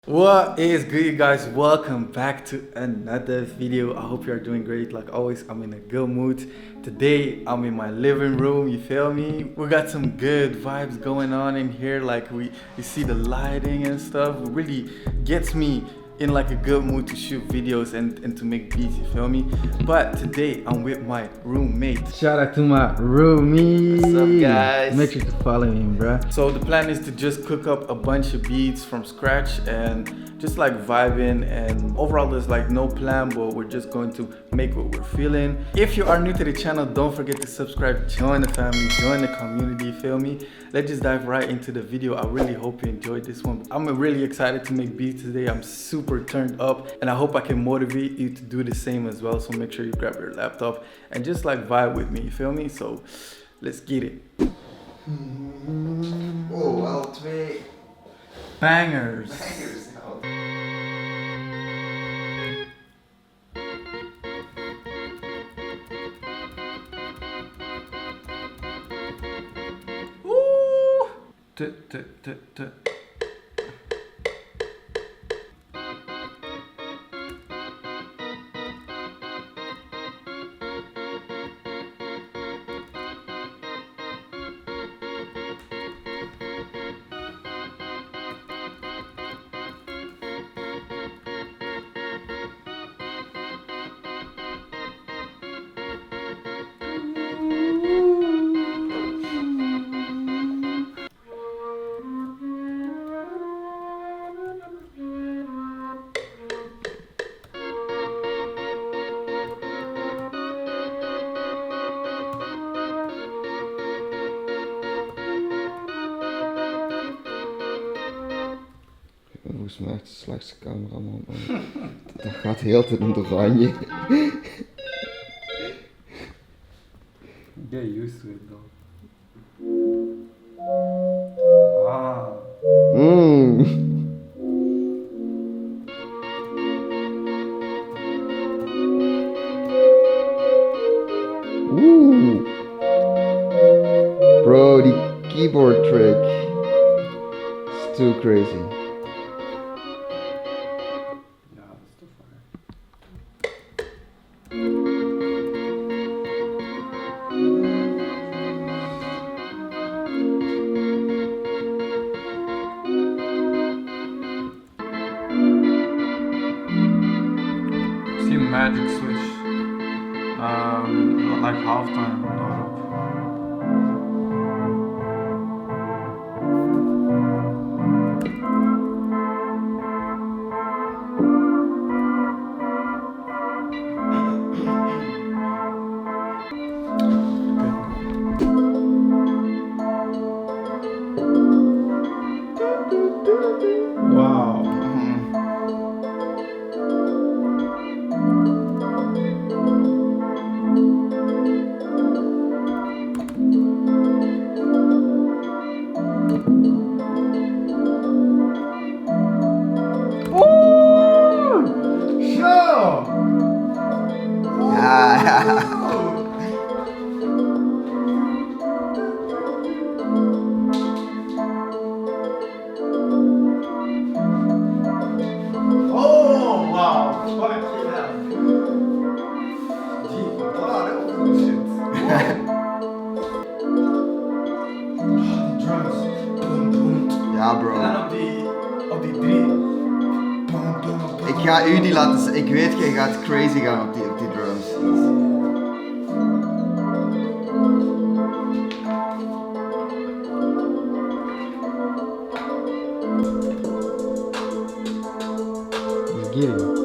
What is good, you guys? Welcome back to another video. I hope you are doing great. Like always, I'm in a good mood. Today I'm in my living room, you feel me? We got some good vibes going on in here. Like you see the lighting and stuff. It really gets me in like a good mood to shoot videos and to make beats, you feel me? But today I'm with my roommate. Shout out to my roomie. What's up, guys? Make sure to follow him, bruh. So the plan is to just cook up a bunch of beats from scratch and just like vibing, and overall there's like no plan, but we're just going to make what we're feeling. If you are new to the channel, don't forget to subscribe, join the family, join the community, you feel me? Let's just dive right into the video. I really hope you enjoyed this one. I'm really excited to make beats today. I'm super turned up and I hope I can motivate you to do the same as well. So make sure you grab your laptop and just like vibe with me, you feel me? So let's get it. Oh, wel twee Bangers. bangers nou. Woo! Tut, tut, tut, tut. Volgens mij echt de slechtste cameraman. Dat gaat heel de tijd in het oranje. Get used to it though. Ah. Oeh. Bro, die keyboard trick is too crazy. Ja, dat is toch waar. See a magic switch. Like halftime. Wow. Ja. Oh, wow. Fucking hell. Gee, wow, that was good shit. Drums. Boom, boom. Ja, En bro. dan op die drie. Boom, boom, boom. Ik ga u die laten zien. Ik weet, jij gaat crazy gaan op die drums. Let's get it.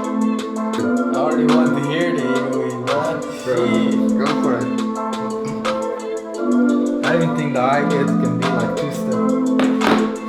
I already want to hear the 808, bro. Shit. Go for it. I didn't think the hi-hats can be like two-step.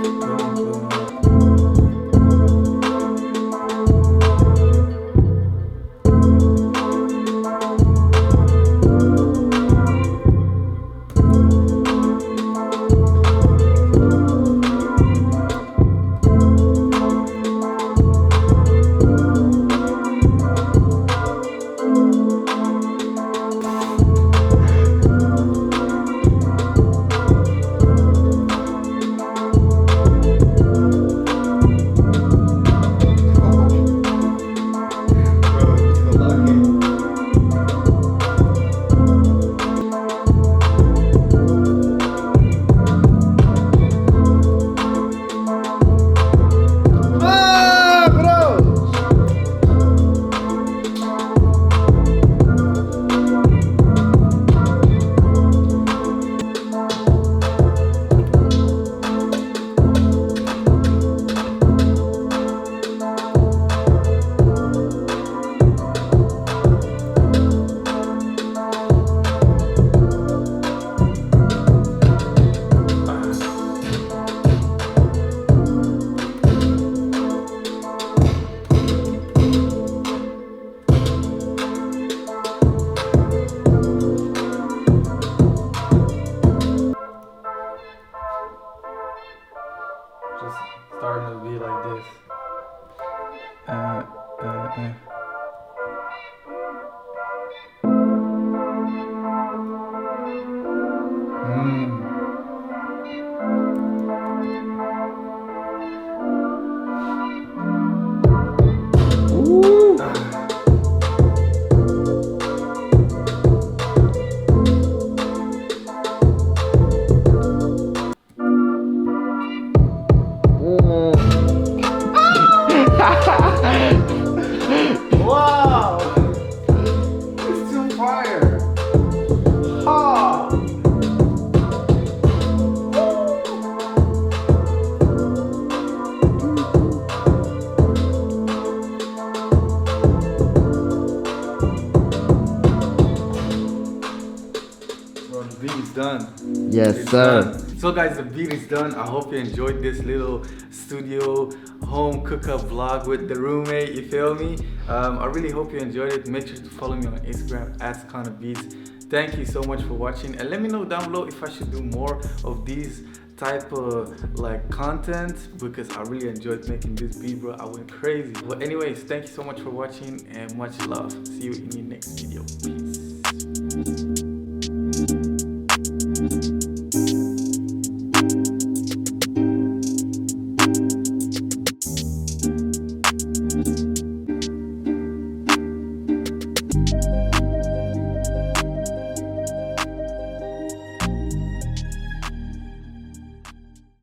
Yes, It's sir. done. So guys, the beat is done. I hope you enjoyed this little studio home cook-up vlog with the roommate, you feel me? I really hope you enjoyed it. Make sure to follow me on Instagram @SkanaBeats. Thank you so much for watching, and let me know down below if I should do more of these type of like content, because I really enjoyed making this beat, bro. I went crazy. But anyways, thank you so much for watching and much love. See you in the next video. Peace.